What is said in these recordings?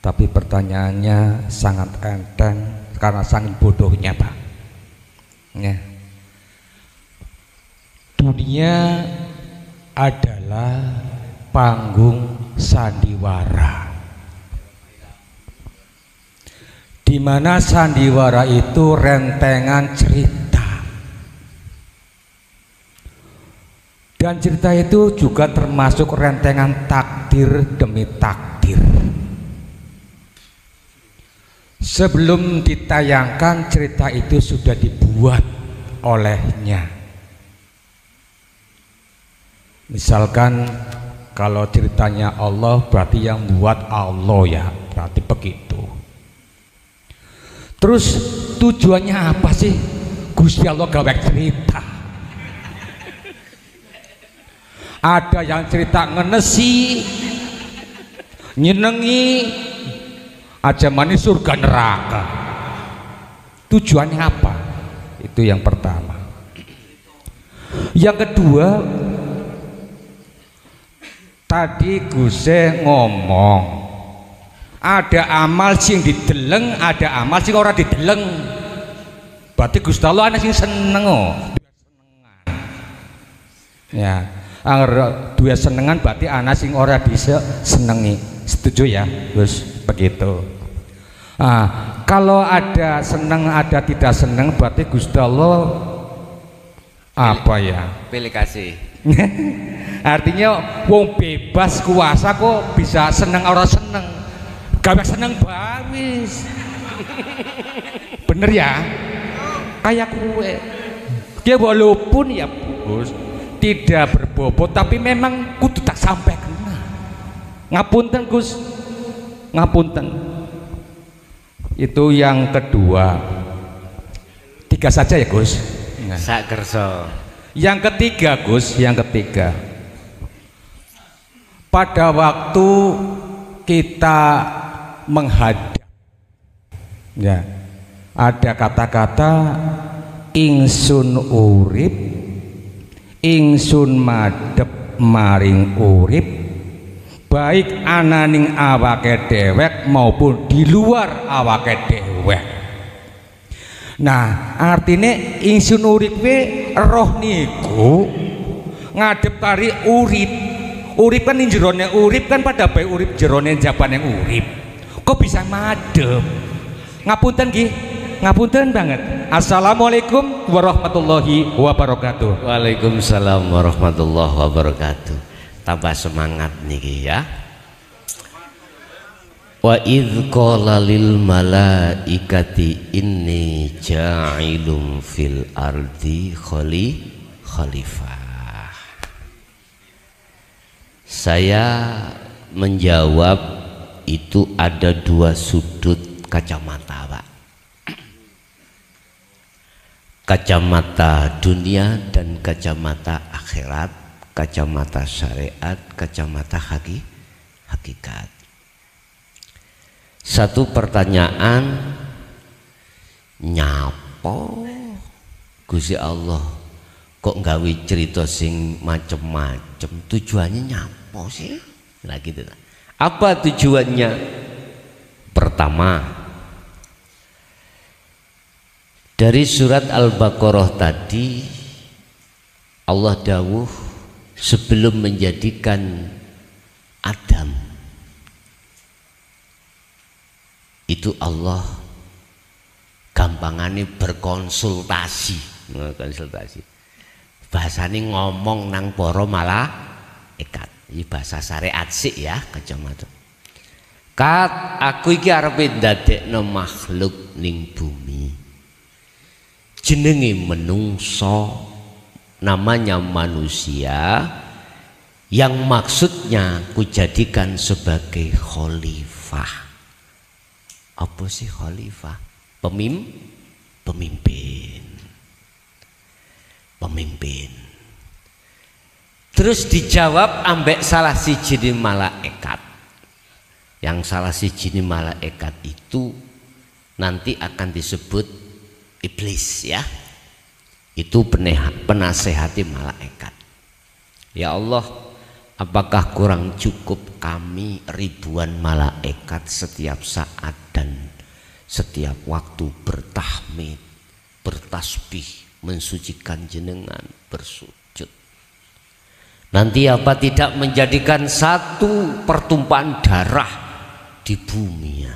Tapi pertanyaannya sangat enteng karena saking bodohnya, Pak. Ya. Dunia adalah panggung sandiwara, di mana sandiwara itu rentengan cerita, dan cerita itu juga termasuk rentengan takdir demi takdir. Sebelum ditayangkan, cerita itu sudah dibuat olehnya. Misalkan kalau ceritanya Allah, berarti yang buat Allah, ya berarti begitu. Terus tujuannya apa sih Gusti Allah gawe cerita? Ada yang cerita ngenesi, nyenengi, aja manis surga neraka. Tujuannya apa? Itu yang pertama. Yang kedua, tadi Gusti ngomong ada amal sing dideleng, ada amal sing ora dideleng. Berarti Gusti Allah ana sing seneng ya, angger duwe senengan berarti ana sing ora disenengi. Setuju ya, Gus? Begitu. Kalau ada seneng, ada tidak seneng, berarti Gusti Allah apa ya? Pilih kasih. Artinya wong bebas kuasa kok bisa seneng ora seneng. Gawe seneng bawis. Bener ya? Kayak kue. Dia walaupun ya Gus tidak berbobot, tapi memang kudu tak sampai kena. Ngapunten Gus, ngapunten. Itu yang kedua. 3 saja ya Gus. Sak kerso. Yang ketiga Gus, yang ketiga, pada waktu kita menghadap, ya, ada kata-kata ingsun urip, ingsun madhep maring urip, baik ananing awake dewek maupun di luar awake dewek. Nah, artinya ingsun urip roh niku ngadep kari urip. Urip kan ning jerone urip kan pada bae urip jerone jabane urip. Kok bisa madhep? Ngapunten nggih. Ngapunten banget. Assalamualaikum warahmatullahi wabarakatuh. Waalaikumsalam warahmatullahi wabarakatuh. Tambah semangat niki ya. Wa idz qala lil malaikati inni ja'ilun fil ardi khalifah. Saya menjawab itu ada 2 sudut kacamata, Pak. Kacamata dunia dan kacamata akhirat, kacamata syariat, kacamata hakikat. Satu pertanyaan, nyapo Gusti Allah kok nggawe cerita sing macem-macem, tujuannya nyapo sih? Nah gitu. Apa tujuannya? Pertama, dari surat Al-Baqarah tadi Allah dawuh sebelum menjadikan Adam itu Allah gampangane berkonsultasi, bahasane ngomong nang para malaikat. Iki bahasa syariat sik ya, kacamata. Kat aku iki arepe ndadekno makhluk ning bumi. Jenenge menungso, namanya manusia, yang maksudnya kujadikan sebagai khalifah. Apa sih khalifah? Pemimpin. Terus dijawab ambek salah siji malaikat. Yang salah siji malaikat itu nanti akan disebut iblis ya. Itu penasehati malaikat. Ya Allah, Apakah kurang cukup kami ribuan malaikat setiap saat dan setiap waktu bertahmid, bertasbih, mensucikan jenengan, bersujud? Nanti apa tidak menjadikan satu pertumpahan darah di bumi ya?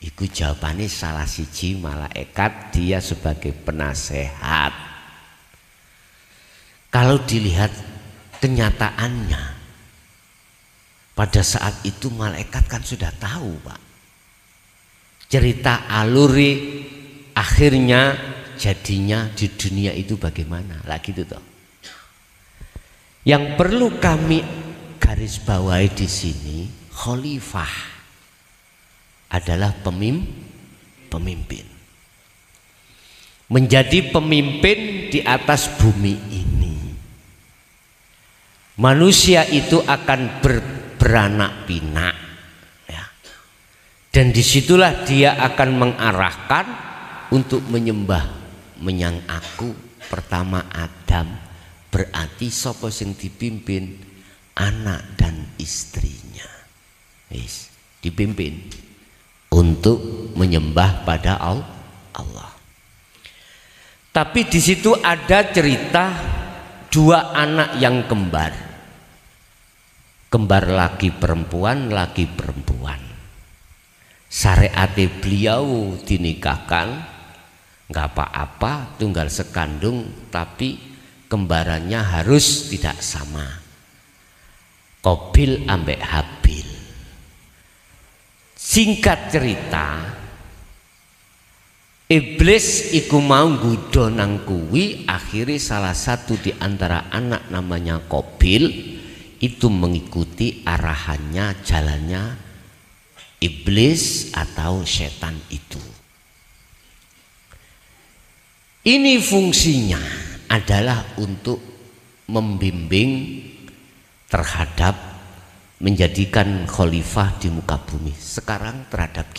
Iku jawabannya salah siji malaikat, dia sebagai penasehat. Kalau dilihat kenyataannya, pada saat itu malaikat kan sudah tahu Pak, cerita aluri akhirnya jadinya di dunia itu bagaimana lagi itu toh. Yang perlu kami garis bawahi di sini, khalifah adalah pemimpin. Menjadi pemimpin di atas bumi ini. Manusia itu akan beranak pinak ya. Dan disitulah dia akan mengarahkan untuk menyembah menyang aku. Pertama Adam, berarti sapa sing dipimpin? Anak dan istrinya. Wis, dipimpin untuk menyembah pada Allah. Tapi di situ ada cerita dua anak yang kembar laki perempuan. Syariate beliau dinikahkan, nggak apa-apa, tunggal sekandung, tapi kembarannya harus tidak sama. Qabil ambek Habil. Singkat cerita, iblis iku mau nggodha nang kuwi, akhirnya salah satu di antara anak namanya Qabil itu mengikuti arahannya, jalannya iblis atau setan itu. Ini fungsinya adalah untuk membimbing terhadap menjadikan khalifah di muka bumi. Sekarang terhadap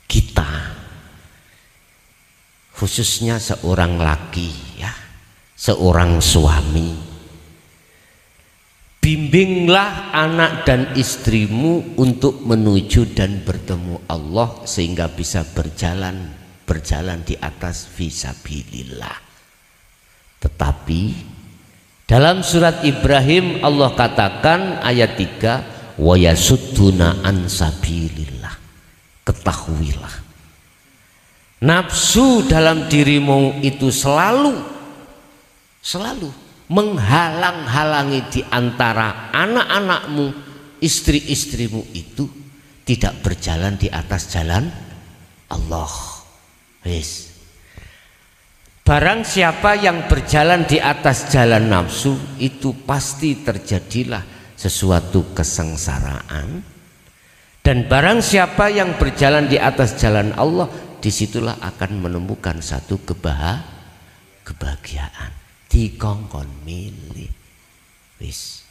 kita khususnya seorang laki ya, seorang suami, bimbinglah anak dan istrimu untuk menuju dan bertemu Allah sehingga bisa berjalan di atas fisabilillah. Tetapi dalam surat Ibrahim Allah katakan ayat 3, wa yasudduna an sabilillah. Ketahuilah, nafsu dalam dirimu itu selalu menghalang-halangi di antara anak-anakmu, istri-istrimu itu tidak berjalan di atas jalan Allah. Yes. Barang siapa yang berjalan di atas jalan nafsu, itu pasti terjadilah sesuatu kesengsaraan. Dan barang siapa yang berjalan di atas jalan Allah, disitulah akan menemukan satu kebahagiaan. Dikongkon milih. Wis.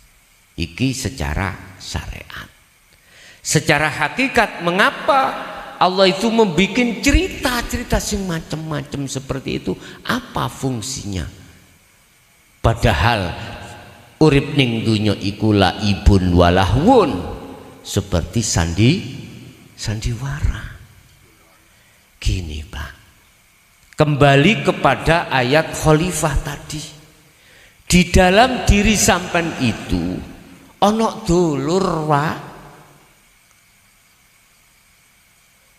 Iki secara syariat. Secara hakikat, mengapa Allah itu membuat cerita-cerita sing macam-macam seperti itu? Apa fungsinya? Padahal urip ning dunya iku laibun walahwun, seperti sandiwara. Gini Pak, kembali kepada ayat khalifah tadi. Di dalam diri sampean itu ono dulur Pak.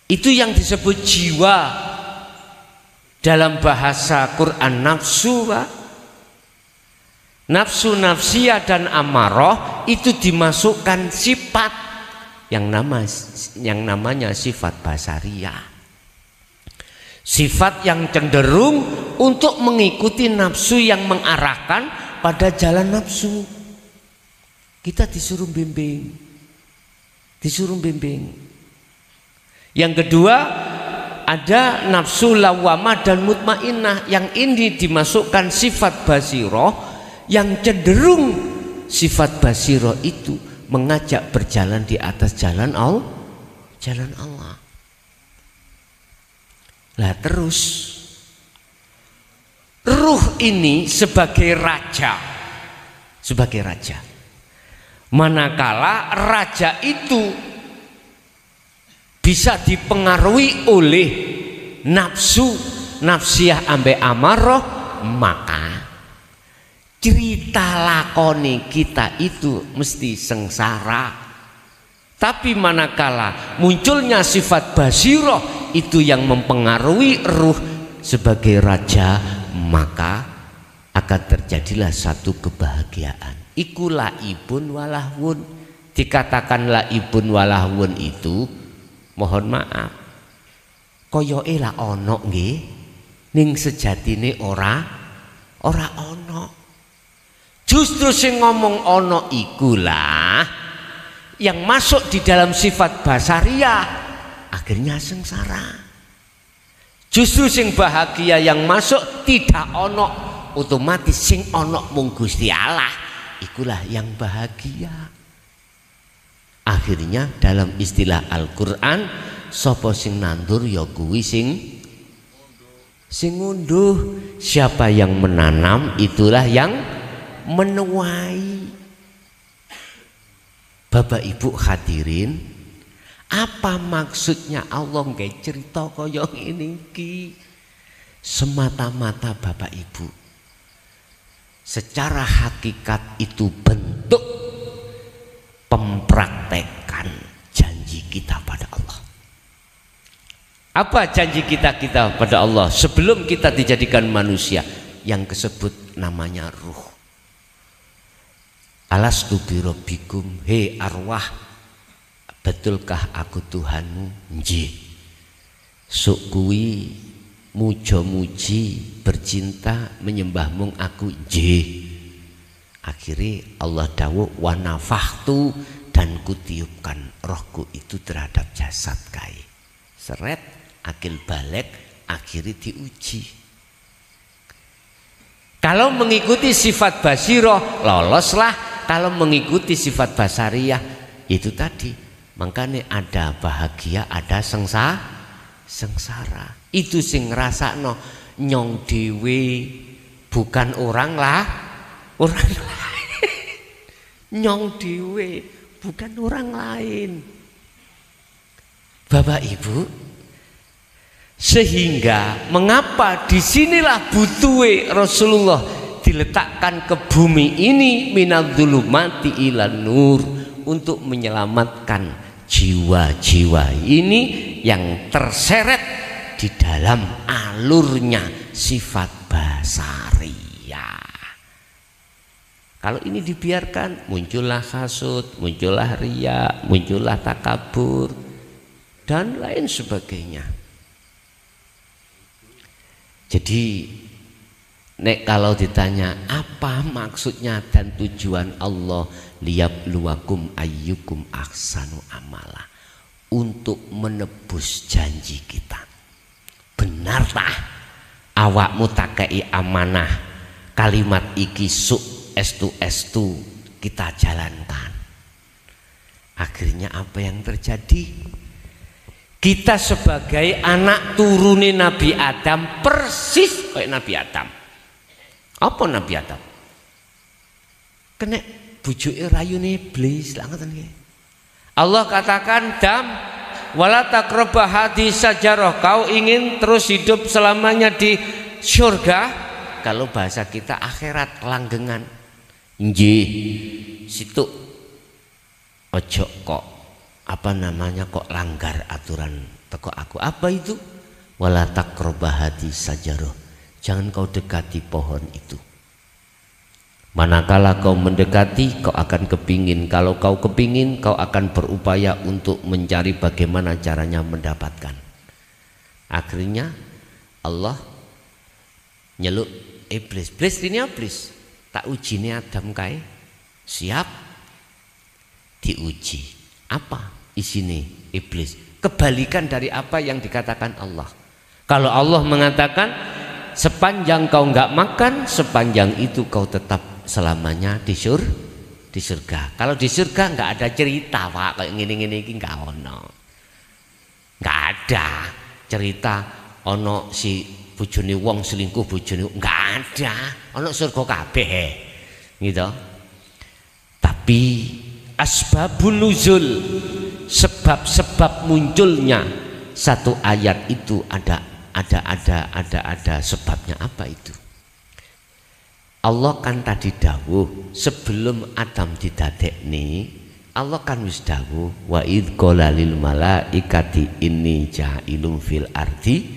Itu yang disebut jiwa dalam bahasa Quran, nafsu Pak. Nafsu nafsiyah dan amarah itu dimasukkan sifat yang namanya sifat basariyah. Sifat yang cenderung untuk mengikuti nafsu yang mengarahkan pada jalan nafsu. Kita disuruh bimbing. Yang kedua, ada nafsu lawamah dan mutmainnah, yang ini dimasukkan sifat basiroh, yang cenderung sifat basiroh itu mengajak berjalan di atas jalan Allah. Lah terus ruh ini sebagai raja, sebagai raja. Manakala raja itu bisa dipengaruhi oleh nafsu, nafsiyah ambe amarah, maka cerita lakoni kita itu mesti sengsara. Tapi manakala munculnya sifat basiroh itu yang mempengaruhi ruh sebagai raja, maka akan terjadilah satu kebahagiaan. Iku laibun walahwun. Dikatakan laibun walahwun itu, mohon maaf, koyoke lah ono nggih, ning sejatine ora ono. Justru sing ngomong ono ikulah yang masuk di dalam sifat basariah akhirnya sengsara. Justru sing bahagia yang masuk tidak ono, otomatis sing ono mung Gusti Allah, ikulah yang bahagia. Akhirnya dalam istilah Al-Qur'an, sapa sing nandur ya kuwi sing ngunduh. Siapa yang menanam itulah yang menuai. Bapak Ibu hadirin, apa maksudnya Allah nggak cerita kaya ngene iki? Semata-mata Bapak Ibu, secara hakikat itu bentuk mempraktekkan janji kita pada Allah. Apa janji kita pada Allah sebelum kita dijadikan manusia? Yang disebut namanya ruh. Alastu birabbikum, hei arwah, betulkah aku Tuhanmu? Nggih. Sok kuwi muja-muji, bercinta, menyembah mung aku, nggih. Akhirnya Allah dawuh wa nafahtu, dan kutiupkan rohku itu terhadap jasad kai. Seret akil balik, akhirnya diuji. Kalau mengikuti sifat basiroh loloslah. Kalau mengikuti sifat basariah itu tadi, makanya ada bahagia, ada sengsara. Itu sing ngrasakno nyong dhewe bukan orang lain. Nyong dhewe bukan orang lain. Bapak Ibu, sehingga mengapa disinilah butuhe Rasulullah diletakkan ke bumi ini, minadzulumati ilan nur, untuk menyelamatkan jiwa-jiwa ini yang terseret di dalam alurnya sifat basariyah. Kalau ini dibiarkan, muncullah hasud, muncullah riya, muncullah takabur dan lain sebagainya. Jadi nek kalau ditanya apa maksudnya dan tujuan Allah, liyabluwakum ayyukum ahsanu amala, untuk menebus janji kita. Benarkah awakmu takei amanah kalimat iki suk estu kita jalankan? Akhirnya apa yang terjadi? Kita sebagai anak turune Nabi Adam persis kayak Nabi Adam. Apa Nabi Adam? Kena bujuke rayune iblis lah ngoten nggih. Allah katakan dam wala taqrabah hadis sajarah, kau ingin terus hidup selamanya di surga. Kalau bahasa kita akhirat langgengan. Nggih. Situ ojo kok apa namanya kok langgar aturan teko aku. Apa itu? Wala taqrabah hadis sajarah. Jangan kau dekati pohon itu. Manakala kau mendekati, kau akan kepingin. Kalau kau kepingin, kau akan berupaya untuk mencari bagaimana caranya mendapatkan. Akhirnya Allah nyeluk iblis. Iblis tak uji ini Adam kae. Siap diuji. Apa isine iblis? Kebalikan dari apa yang dikatakan Allah. Kalau Allah mengatakan sepanjang kau nggak makan, sepanjang itu kau tetap selamanya di surga. Kalau di surga nggak ada cerita pak kayak gini iki nggak ono, nggak ada cerita ono si bojone wong selingkuh bojone, nggak ada. Ono surga kabeh gitu. Tapi asbabun nuzul, sebab-sebab munculnya satu ayat itu ada sebabnya. Apa itu? Allah kan tadi dawuh sebelum Adam didadekne, Allah kan wis dawuh wa id qala lil malaikati inni ja'ilun fil ardi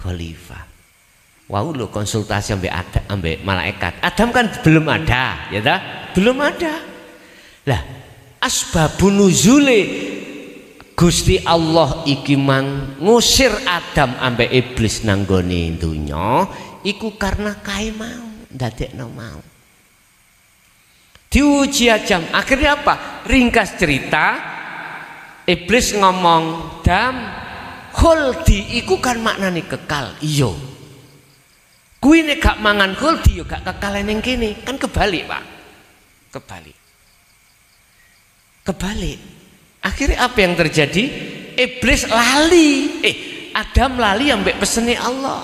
khalifah. Wau lo konsultasi ambek malaikat. Adam kan belum ada, ya ta? Belum ada. Lah, asbabun nuzule Gusti Allah iki mang ngusir Adam ambek iblis nang gone donya iku karena kae mau ndadekno mau. Diuji ajam. Akhirnya apa? Ringkas cerita, iblis ngomong, "Dam, khuldi iku kan maknane kekal." Iya. Kuwi nek gak mangan khuldi yo gak kekal ning kene. Kan kebalik, Pak. Kebalik. Akhirnya apa yang terjadi? Iblis lali. Adam lali ambek pesene Allah.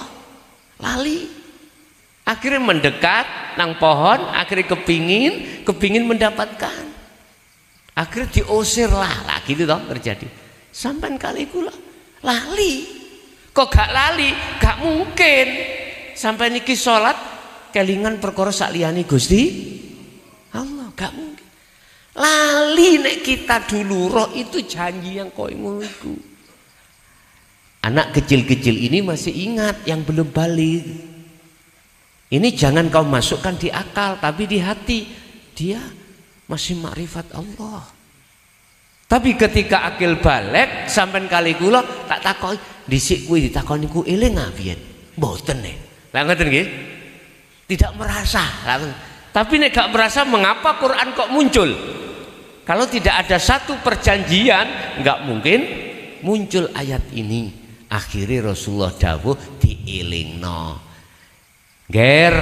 Lali. Akhirnya mendekat nang pohon, akhirnya kepingin mendapatkan. Akhirnya diusir lah gitu toh terjadi. Sampai kali kula lali. Kok gak lali? Gak mungkin. Sampai niki sholat kelingan perkara sakliyane Gusti Allah, gak mungkin. Lali nek kita dulu roh itu janji yang koyo ngono iku. Anak kecil-kecil ini masih ingat yang belum balik. Ini jangan kau masukkan di akal tapi di hati. Dia masih makrifat Allah. Tapi ketika akil balik sampai kali kula tak takoi dhisik kuwi ditakoni ku eling ngapian. Mboten nek. Lah ngoten nggih. Tidak merasa. Tapi nek gak merasa mengapa Quran kok muncul? Kalau tidak ada satu perjanjian nggak mungkin muncul ayat ini. Akhirnya Rasulullah dawuh dielingno. Ger,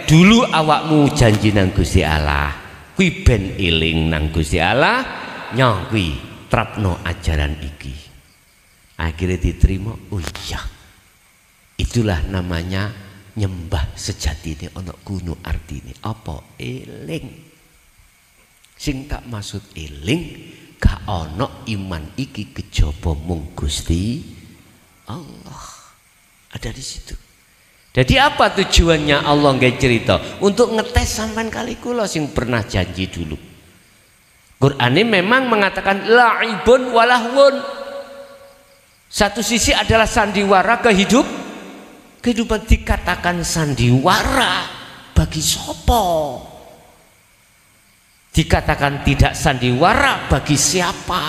dulu awakmu janji nang Gusti Allah. Kuwi ben eling nang Gusti Allah, nyong kuwi trapno ajaran iki. Akhirnya diterima. Oh iya. Itulah namanya nyembah sejati ini ana kuno artine apa? Eling. Sing tak maksud eling gak ana iman iki kejaba mung Gusti Allah. Ada di situ. Jadi apa tujuannya Allah nggak cerita? Untuk ngetes sampean kali kula sing pernah janji dulu. Qur'ane memang mengatakan la'ibun walahwun. Satu sisi adalah sandiwara kehidupan dikatakan sandiwara bagi sopo? Dikatakan tidak sandiwara bagi siapa?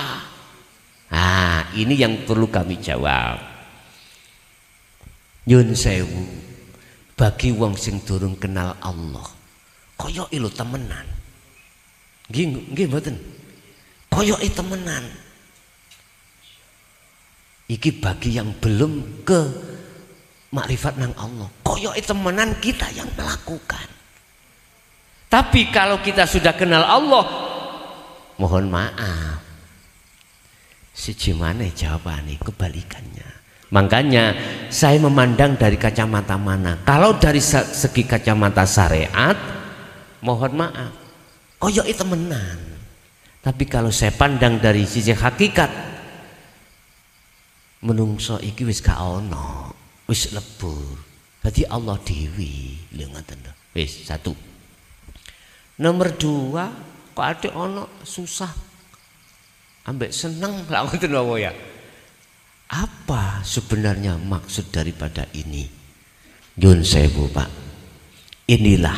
Nah, ini yang perlu kami jawab. Nyun sewu, bagi wong sing durung kenal Allah, koyo ilo temenan. Nggih mboten. Koyo temenan. Iki bagi yang belum ke makrifat nang Allah. Koyo temenan kita yang melakukan. Tapi kalau kita sudah kenal Allah, mohon maaf, sejimane jawabannya kebalikannya. Makanya saya memandang dari kacamata mana. Kalau dari segi kacamata syariat, mohon maaf, koyo temenan. Tapi kalau saya pandang dari sisi hakikat, menungso iki wis gak ono, wis lebur. Jadi Allah dewi, lho ngoten lho. Wis satu. Nomor dua, kok ada ono susah ambek seneng lah ngoten lho ya. Apa sebenarnya maksud daripada ini? Nyun sewu Pak. Inilah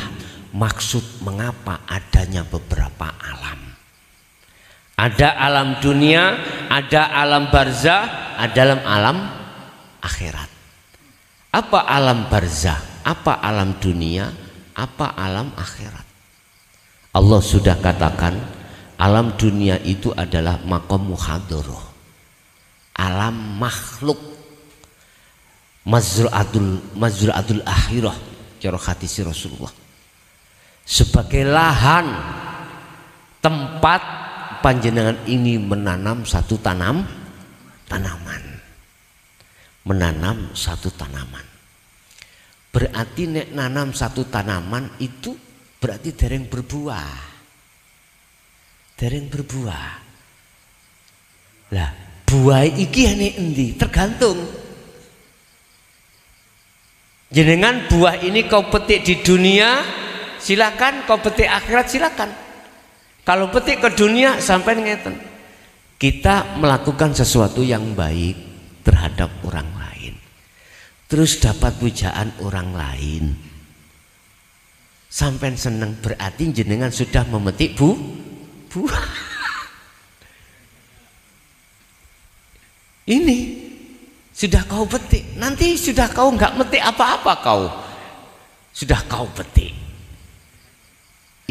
maksud mengapa adanya beberapa alam. Ada alam dunia, ada alam barzah, ada alam akhirat. Apa alam barzah? Apa alam dunia? Apa alam akhirat? Allah sudah katakan alam dunia itu adalah maqam muhadharah, alam makhluk, mazra'atul akhirah cara hadis Rasulullah, sebagai lahan tempat panjenengan ini menanam satu tanaman, menanam satu tanaman. Berarti nek nanam satu tanaman itu berarti dereng berbuah. dereng berbuah. Lah, buah iki ane endi? Tergantung. Jenengan buah ini kau petik di dunia, silakan. Kau petik akhirat, silakan. Kalau petik ke dunia, sampai ngeten. Kita melakukan sesuatu yang baik terhadap orang lain, terus dapat pujaan orang lain, sampai seneng, berarti jenengan sudah memetik buah. Ini sudah kau petik. Nanti sudah kau nggak metik apa-apa, kau sudah kau petik.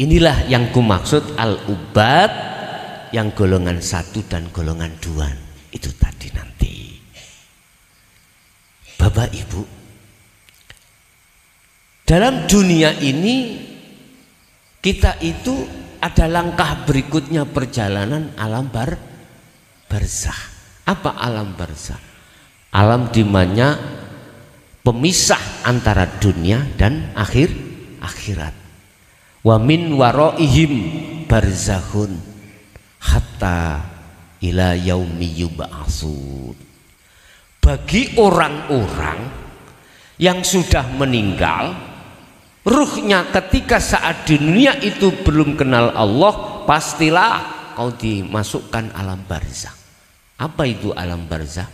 Inilah yang kumaksud al-ubad, yang golongan 1 dan golongan 2 itu tadi nanti. Bapak Ibu, dalam dunia ini kita itu ada langkah berikutnya perjalanan alam barzah. Apa alam barzah? Alam di mana pemisah antara dunia dan akhirat. Wa min waraihim barzakhun hatta ila yaumi yub'atsun. Bagi orang-orang yang sudah meninggal, ruhnya ketika saat dunia itu belum kenal Allah, pastilah kau dimasukkan alam barzah. Apa itu alam barzah?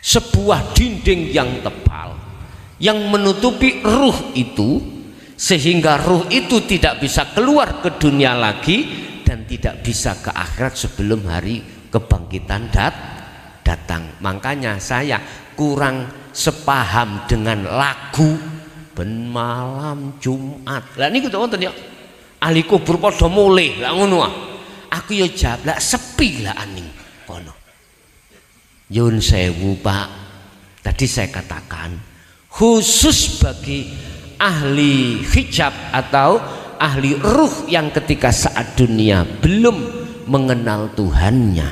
Sebuah dinding yang tebal yang menutupi ruh itu, sehingga ruh itu tidak bisa keluar ke dunia lagi dan tidak bisa ke akhirat sebelum hari kebangkitan datang. Makanya saya kurang sepaham dengan lagu ben malam Jumat. Lah niku to wonten ya. Ahli kubur padha mulih lah ngono ah. Aku ya jawab lah sepi lah aning kono. Yun sewu Pak. Tadi saya katakan khusus bagi ahli hijab atau ahli ruh yang ketika saat dunia belum mengenal Tuhannya,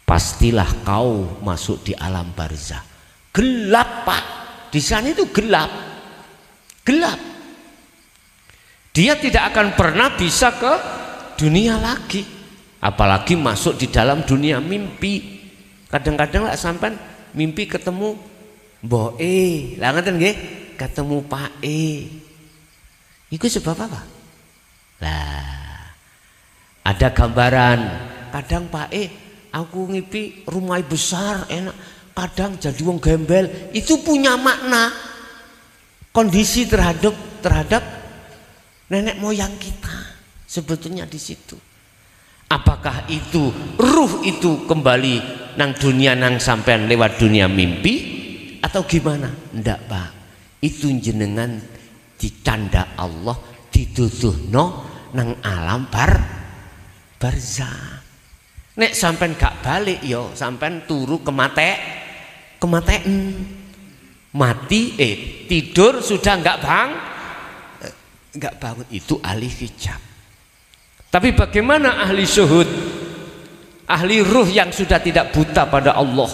pastilah kau masuk di alam barzah. Gelap Pak, di sana itu gelap. Dia tidak akan pernah bisa ke dunia lagi, apalagi masuk di dalam dunia mimpi. Kadang-kadang lah sampai mimpi ketemu mboke, lah ngeten nggih, ketemu Pak E. Iku sebab apa? Lah, ada gambaran. Kadang Pak E, aku ngipi rumah besar enak, kadang jadi wong gembel. Itu punya makna kondisi terhadap nenek moyang kita sebetulnya di situ. Apakah itu ruh itu kembali nang dunia nang sampean lewat dunia mimpi atau gimana? Ndak Pak, itu jenengan ditanda Allah dituduhno nang alam barzah. Nek sampean gak balik yo sampean turu kematen mati tidur sudah nggak bangun, itu ahli hijab. Tapi bagaimana ahli syuhud, ahli ruh yang sudah tidak buta pada Allah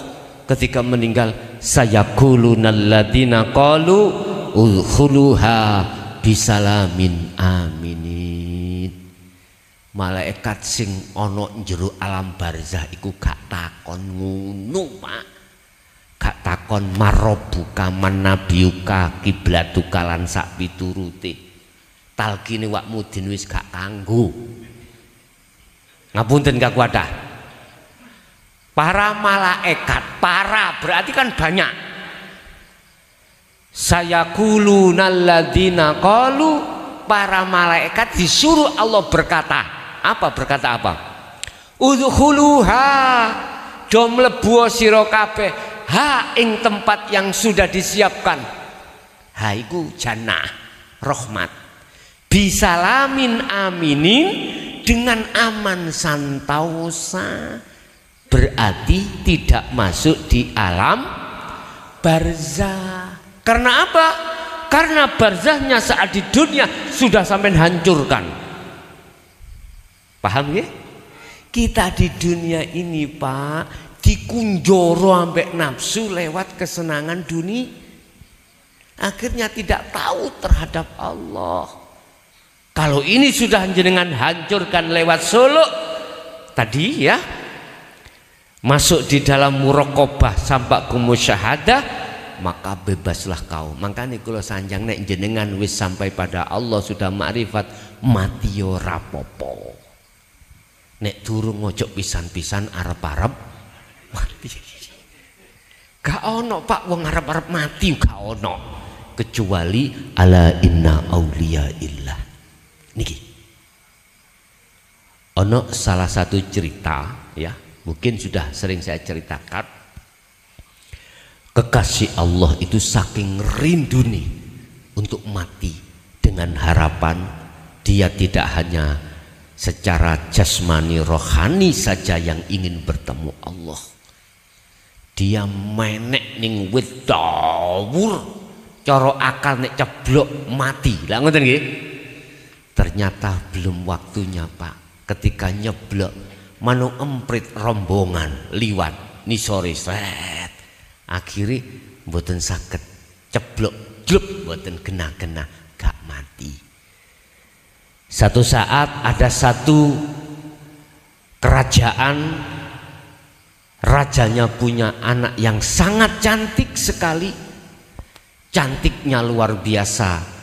ketika meninggal? Sayaqulunal ladzina qalu udkhuluha bisalamin aminin. Malaikat sing ana njero alam barzah iku gak takon ngono Pak. Gak takon marobuka manabiuka kiblatuka lan sak piturute. Talkine wak mudin wis gak kanggo. Ngapunten Kak Wadah. Para malaikat, para berarti kan banyak. Sayaqulunal ladzina qalu, para malaikat disuruh Allah berkata. Apa berkata apa? Udkhuluha, do mlebu sira kabeh ha ing tempat yang sudah disiapkan. Ha iku jannah, rahmat. Bisalamin aminin, dengan aman santosa, berarti tidak masuk di alam barzah. Karena apa? Karena barzahnya saat di dunia sudah sampai hancurkan. Paham ya? Kita di dunia ini Pak dikunjoro ambek nafsu lewat kesenangan dunia, akhirnya tidak tahu terhadap Allah. Kalau ini sudah jenengan hancurkan lewat suluk tadi ya, masuk di dalam muraqabah sampai ke musyahadah, maka bebaslah kau. Makanya kula sanjang nek jenengan wis sampai pada Allah sudah makrifat, mati yo rapopo. Nek durung ngojok pisan-pisan arep-arep mati. Gak ono Pak wong arep-arep mati, gak ono. Kecuali ala inna auliya illah. Niki. Ono salah satu cerita ya, mungkin sudah sering saya ceritakan. Kekasih Allah itu saking rinduni untuk mati dengan harapan dia tidak hanya secara jasmani rohani saja yang ingin bertemu Allah. Dia menek ning wit dawur, cara akal nek ceblok mati. Lah ngoten nggih. Ternyata belum waktunya Pak. Ketika nyeblok manung emprit rombongan liwat nisore sret. Akhirnya mboten saged ceblok jlub mboten kena-kena gak mati. Satu saat ada satu kerajaan, rajanya punya anak yang sangat cantik sekali. Cantiknya luar biasa.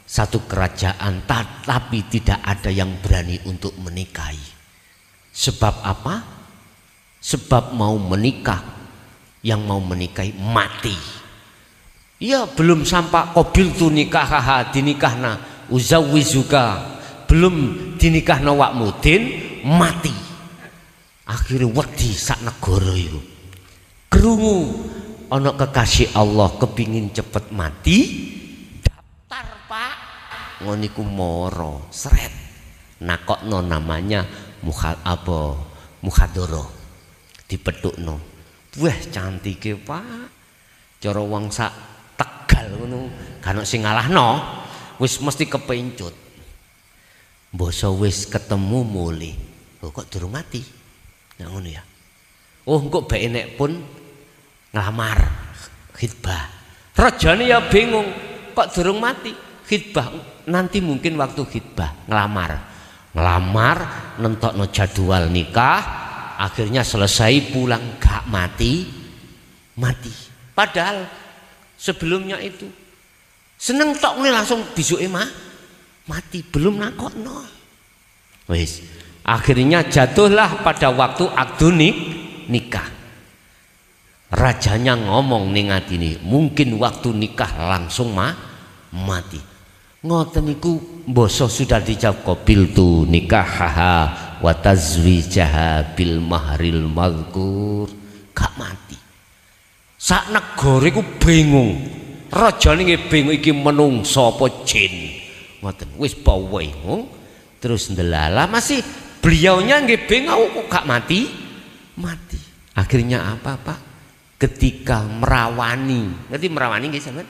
Satu kerajaan tapi tidak ada yang berani untuk menikahi. Sebab apa? Sebab mau menikah, yang mau menikahi mati. Ya belum sampai qabil tu nikah dinikahna uzawizuka, belum dinikahna wak mudin mati. Akhirnya wedi sak negara itu. Krungu ana kekasih Allah kepingin cepet mati, daftar Pak. Ngoniku moro seret nakokno namanya mukhadoro dipethukno. Wah cantike Pak, cara wong sak Tegal ngono kan sing ngalahno wis mesti kepencut. Mbasa wis ketemu mule kok durung mati. Nah ngono ya. Oh engko bae nek pun nglamar khitbah. Rajane ya bingung kok durung mati. Khitbah nanti mungkin waktu khitbah ngelamar nentokno jadwal nikah, akhirnya selesai pulang gak mati. Padahal sebelumnya itu seneng tok nih langsung bisuke mati belum nakokno. Wis akhirnya jatuhlah pada waktu akdu nikah. Rajanya ngomong ning atine, mungkin waktu nikah langsung mati. Ngoten niku mbasa sudah dijawab qabil tu nikahaha wa tazwijaha bil mahril mazkur, gak mati. Sak negara iku bingung. Rajane nggih bingung iki menungso apa jin. Ngoten wis bingung terus ndelala masih beliaunya nggih bingung kok gak mati. Akhirnya apa Pak? Ketika merawani. Ngerti merawani nggih sampean?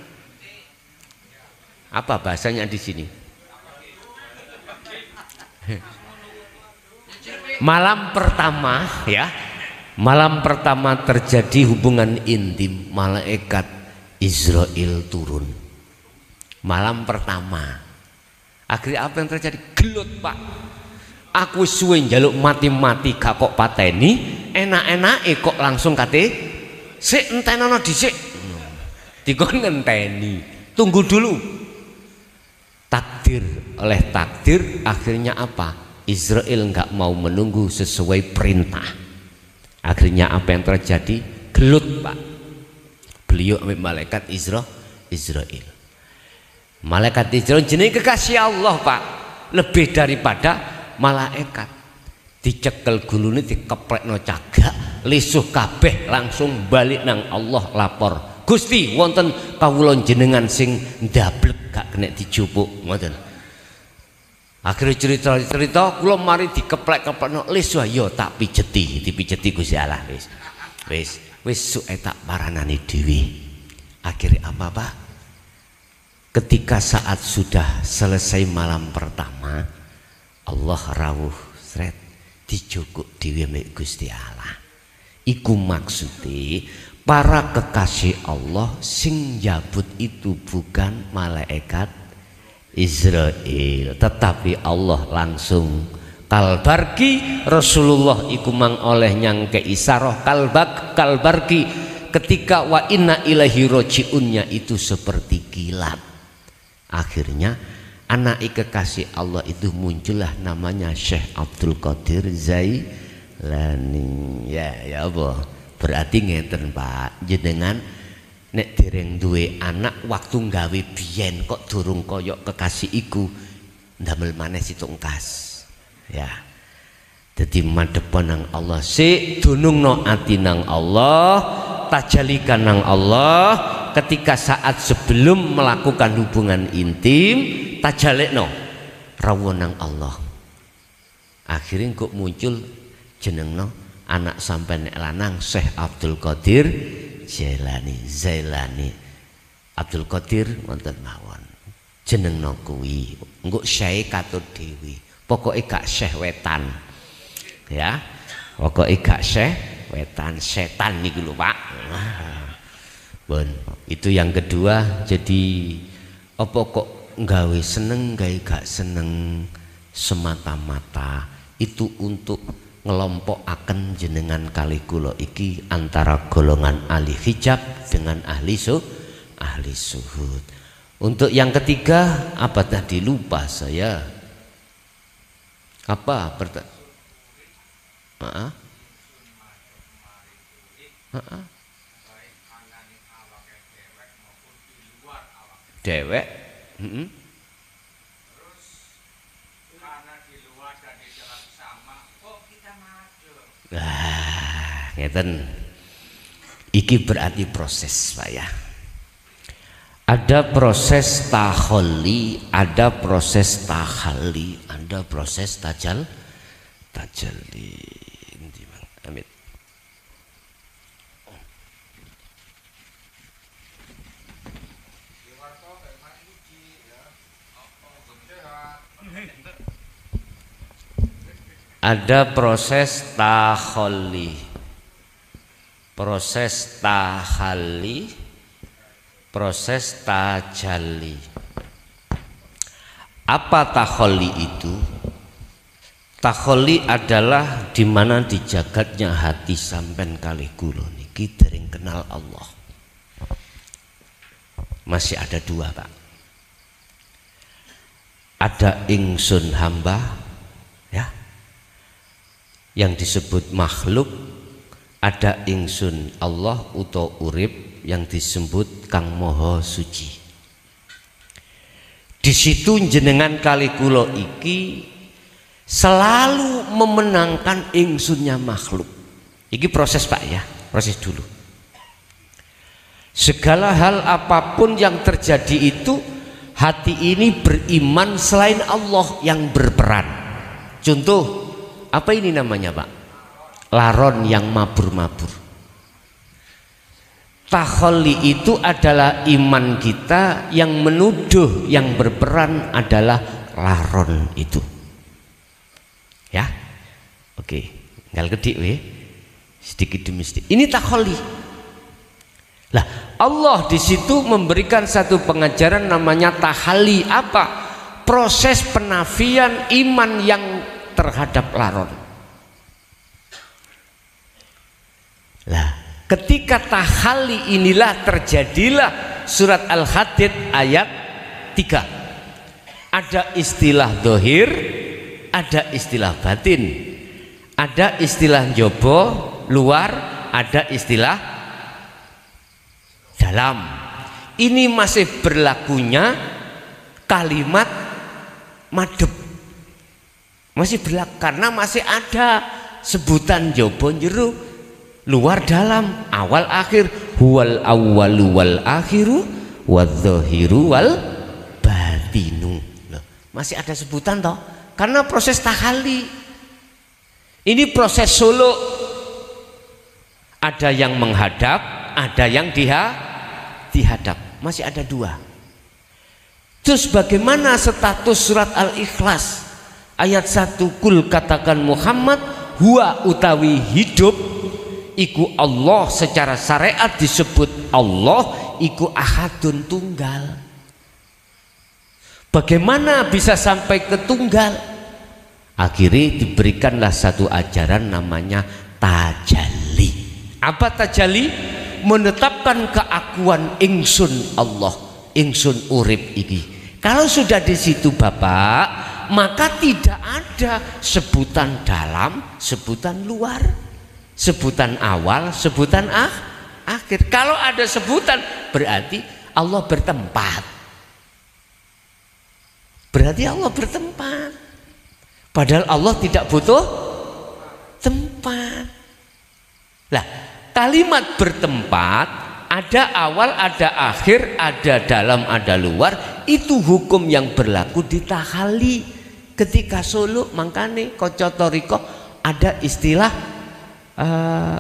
Apa bahasanya di sini? Malam pertama ya. Malam pertama terjadi hubungan intim, malaikat Israel turun. Malam pertama. Akhirnya apa yang terjadi? Gelut Pak. Aku suwe njaluk mati-mati gak kok pateni, enak-enake kok langsung kate sik entenono dhisik. Dikon ngenteni. Tunggu dulu. Takdir oleh takdir akhirnya apa? Israel nggak mau menunggu sesuai perintah. Akhirnya apa yang terjadi? Gelut Pak. Beliau ambil malaikat Israel. Malaikat Israel jenenge kekasih Allah Pak. Lebih daripada malaikat. Dicekel gulune dikeplekno cagak, lisuh kabeh langsung balik nang Allah lapor. Gusti wonten kawula jenengan sing ndablek gak kena dijupuk ngoten. Akhirnya cerita kula mari dikeplek-keplekno lisuh ya tak dipijeti Gusti Allah wis suke tak paranani dhewe. Akhirnya apa Pak? Ketika saat sudah selesai malam pertama, Allah rawuh sret dijukuk dhewe mek Gusti Allah. Iku maksudnya para kekasih Allah sing jabut itu bukan malaikat Israel, tetapi Allah langsung kalbarki Rasulullah iku mang oleh nyangke isarah kalbarki ketika wa inna ilaihi rojiunnya itu seperti kilat. Akhirnya anak kekasih Allah itu muncullah namanya Syekh Abdul Qadir Jailani. Ya Allah, berarti ngeten Pak, jenengan nek dereng duwe anak waktu nggawe biyen kok durung koyok kekasih iku ndamel maneh situngkas ya. Dadi madhepan nang Allah sik, dunungno ati nang Allah, tajalikan nang Allah. Ketika saat sebelum melakukan hubungan intim tajalekno rawuh nang Allah. Akhirnya kok muncul jenengno anak sampean nek lanang Syekh Abdul Qadir Jailani Abdul Qadir wonten mawon jenengno kuwi engko Syekh katut dewi, pokoke gak Syekh wetan ya, pokoke gak Syekh wetan, setan niku lho Pak. Bon, itu yang kedua. Jadi apa kok nggawe seneng gawe gak seneng semata-mata itu untuk ngelompokaken jenengan kali kula iki antara golongan ahli hijab dengan ahli suhud. Untuk yang ketiga apa tadi lupa saya. Apa dewek ngeten. Iki berarti proses Pak ya. Ada proses taholli, ada proses tahalli, ada proses tajalli. Amin. Ada proses taholli, proses tahalli, proses tajalli. Apa taholli itu? Taholli adalah dimana di jagatnya hati sampean kalih kula niki dereng kenal Allah. Masih ada dua Pak. Ada ingsun hamba ya, yang disebut makhluk, ada ingsun Allah utawa urip yang disebut Kang Moho Suci. Di situ jenengan kali kula iki selalu memenangkan ingsunnya makhluk. Iki proses Pak ya, proses dulu. Segala hal apapun yang terjadi itu hati ini beriman selain Allah yang berperan. Contoh apa ini namanya Pak? Laron yang mabur-mabur. Taholli itu adalah iman kita yang menuduh yang berperan adalah laron itu. Ya, oke, tinggal kedik we, sedikit demi sedikit. Ini taholli. Lah, Allah di situ memberikan satu pengajaran namanya tahalli. Apa? Proses penafian iman yang terhadap laron. Lah, ketika tahalli inilah terjadilah surat Al-Hadid ayat 3. Ada istilah dohir, ada istilah batin, ada istilah jobo luar, ada istilah dalam. Ini masih berlakunya kalimat madhep, masih berlaku karena masih ada sebutan jobo jero luar dalam, awal akhir, huwal awwalu wal akhiru wadzahiru wal batinu. Loh, masih ada sebutan toh, karena proses tahalli ini proses suluk. Ada yang menghadap, ada yang dihadap, masih ada dua. Terus bagaimana status surat Al-Ikhlas ayat 1? Kul katakan Muhammad huwa utawi hidup iku Allah, secara syariat disebut Allah iku ahadun tunggal. Bagaimana bisa sampai ke tunggal? Akhirnya diberikanlah satu ajaran namanya tajalli. Apa tajalli? Menetapkan keakuan ingsun Allah, ingsun urip iki. Kalau sudah di situ Bapak, maka tidak ada sebutan dalam, sebutan luar, sebutan awal, sebutan akhir. Kalau ada sebutan berarti Allah bertempat. Berarti Allah bertempat. Padahal Allah tidak butuh tempat. Lah, kalimat bertempat ada awal, ada akhir, ada dalam, ada luar. Itu hukum yang berlaku di tahali. Ketika suluk makane Koco Toriko ada istilah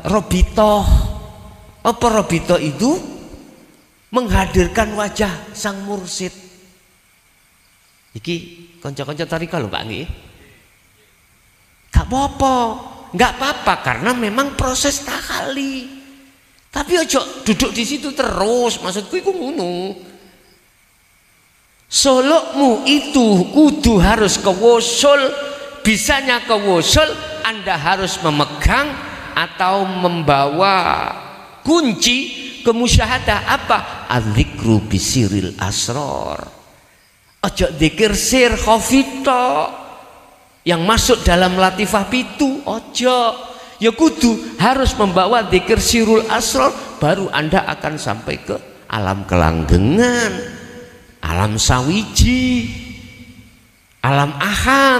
robitoh. Apa robitoh itu? Menghadirkan wajah sang mursid. Iki konco-konco Toriko lho Pak nggih. Gak apa-apa, nggak apa-apa karena memang proses tahali. Tapi ojo duduk di situ terus, maksudku itu ngono. Solokmu itu kudu harus kewusul. Bisanya kewusul, Anda harus memegang atau membawa kunci kemusyahadah apa? Adzikru bisiril asror. Ojo dzikir sir khafita yang masuk dalam latifah pitu, ojo. Ya kudu harus membawa dzikir sirul asror, baru Anda akan sampai ke alam kelanggengan, alam sawiji, alam ahad,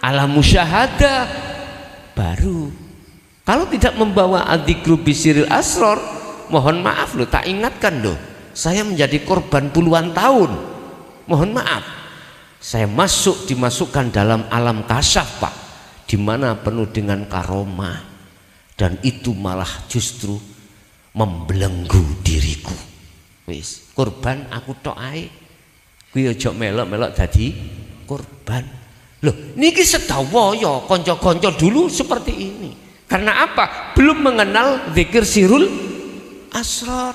alam musyahadah. Baru kalau tidak membawa adzikru bisiril asror, mohon maaf loh, tak ingatkan loh, saya menjadi korban puluhan tahun. Mohon maaf, saya dimasukkan dalam alam kasyaf Pak, di mana penuh dengan karomah, dan itu malah justru membelenggu diriku. Wis korban aku tok ae, kuwi aja melok-melok dadi korban. Loh niki sedawaya kanca-kanca dulu seperti ini. Karena apa? Belum mengenal zikir sirul asrar,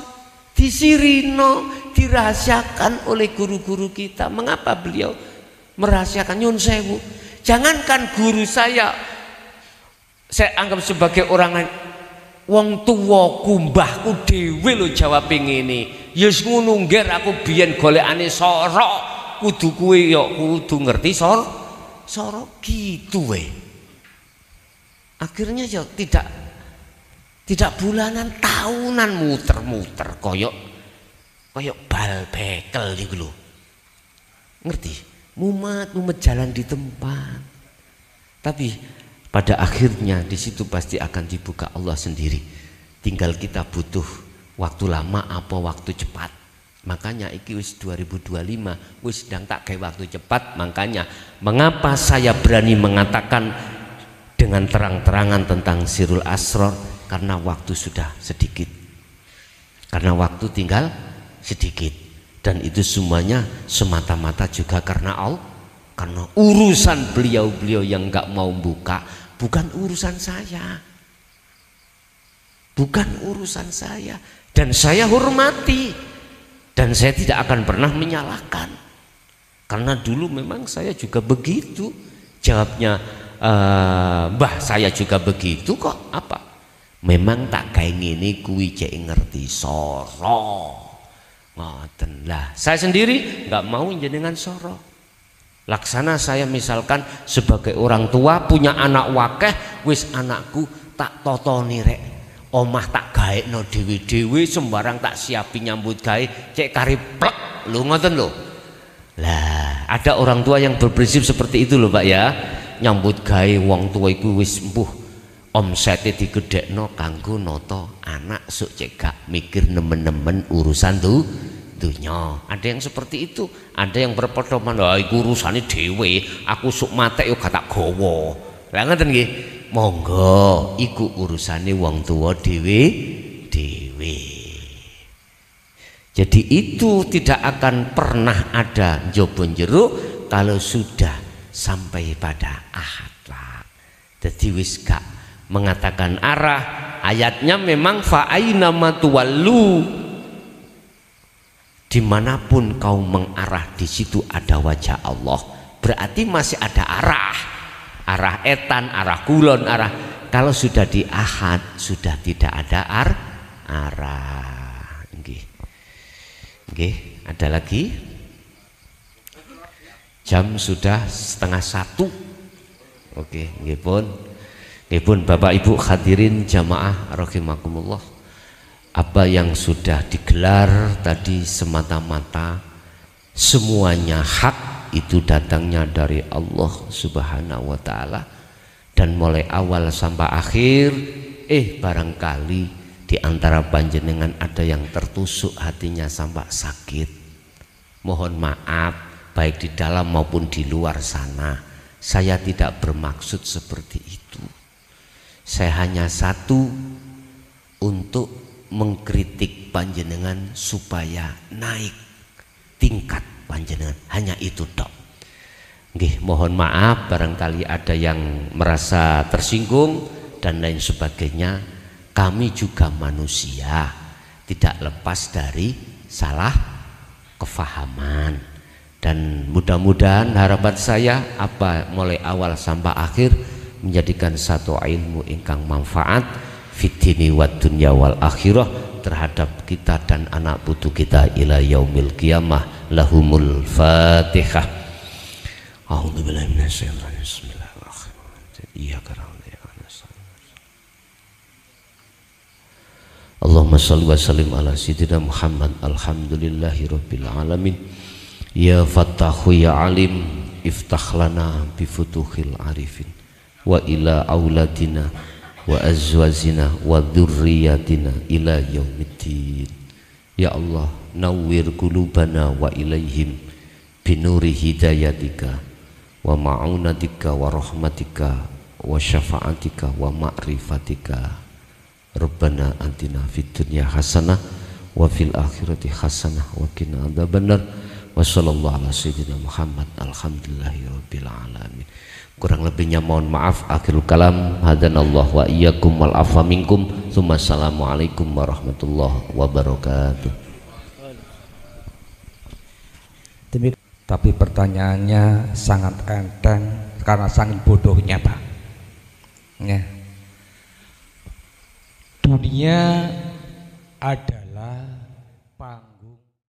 disirino, dirahasiakan oleh guru-guru kita. Mengapa beliau merahasiakan? Nyun sewu, jangankan guru saya anggap sebagai orang lain, wong tuwaku mbahku dhewe lho jawab ngene. Yes ngono ngger aku biyen golekane sorok, kudu kuwe ya kudu ngerti sorok gitu we. Akhirnya ya tidak bulanan, tahunan muter-muter koyok bal bekel niku lho. Ngerti? Mumet jalan di tempat. Tapi pada akhirnya di situ pasti akan dibuka Allah sendiri. Tinggal kita butuh waktu lama apa waktu cepat. Makanya iki wis 2025 wis sedang tak gawe waktu cepat. Makanya mengapa saya berani mengatakan dengan terang-terangan tentang sirul asror? Karena waktu sudah sedikit. Karena waktu tinggal sedikit. Dan itu semuanya semata-mata juga karena Allah. Karena urusan beliau-beliau yang nggak mau buka, bukan urusan saya. Bukan urusan saya. Dan saya hormati. Dan saya tidak akan pernah menyalahkan. Karena dulu memang saya juga begitu. Jawabnya, mbah saya juga begitu kok. Apa? Memang tak kayak gini kuwi cek ngerti soro. Ngoten lah. Saya sendiri nggak mau jenengan soro. Laksana saya misalkan sebagai orang tua punya anak wakeh, wis anakku tak totoni rek. Omah tak gaekno dhewe-dhewe, sembarang tak siapi nyambut gawe, cek kariplek lho ngoten lho. Lah, ada orang tua yang berprinsip seperti itu loh Pak ya. Nyambut gawe wong tua iku wis empuh omsete digedhekno kanggo noto anak sok cek gak mikir nemen-nemen urusan dunya. Ada yang seperti itu, ada yang berpedoman lha iku urusane dhewe, aku sok matek yo gak tak gawa. Lah ngoten nggih. Monggo iku urusane wong tua dhewe. Jadi itu tidak akan pernah ada njaba jeruk kalau sudah sampai pada akhlak. Jadi wis gak mengatakan arah, ayatnya memang fa aina ma tuwallu Dimanapun kau mengarah, di situ ada wajah Allah. Berarti masih ada arah etan, arah kulon, arah. Kalau sudah di ahad, sudah tidak ada arah. Nggih, ada lagi? Jam sudah 12:30. Oke, nggih pun Bapak Ibu hadirin jamaah rahimakumullah. Apa yang sudah digelar tadi semata-mata semuanya hak, itu datangnya dari Allah Subhanahu wa taala, dan mulai awal sampai akhir barangkali di antara panjenengan ada yang tertusuk hatinya sampai sakit. Mohon maaf, baik di dalam maupun di luar sana. Saya tidak bermaksud seperti itu. Saya hanya satu, untuk mengkritik panjenengan supaya naik tingkat panjenengan, hanya itu tok. Nggih, mohon maaf barangkali ada yang merasa tersinggung dan lain sebagainya. Kami juga manusia, tidak lepas dari salah kefahaman, dan mudah-mudahan harapan saya mulai awal sampai akhir menjadikan satu ilmu ingkang manfaat fitini wad dunya wal akhirah terhadap kita dan anak putu kita ila yaumil qiyamah. Lahumul Fatihah. A'udzubillahi minasyaitonir rajim. Bismillahirrahmanirrahim. Iyyaka na'budu wa iyyaka nasta'in. Allahumma shalli wa sallim ala sayyidina Muhammad. Alhamdulillahirabbil alamin. Ya Fattahu ya Alim, iftah lana bi futuhil arifin wa ila auladina wa azwajina wa dzurriyyatina ila yaumiddin. Ya Allah, nawwir qulubana wa ilaihim binuri hidayatika wa ma'unatika wa rahmatika wa syafa'atika wa ma'rifatika. Rabbana atina fid dunya hasanah wa fil akhirati hasanah wa qina adzabannar. Wa sallallahu ala sayyidina Muhammad. Alhamdulillahirabbil alamin. Kurang lebihnya mohon maaf. Akhirul kalam, hadanallahu wa iyyakum wal afwa minkum. Tsumma assalamualaikum warahmatullahi wabarakatuh. Tapi pertanyaannya sangat enteng karena sangat bodohnya, Pak. Ya. Dunia adalah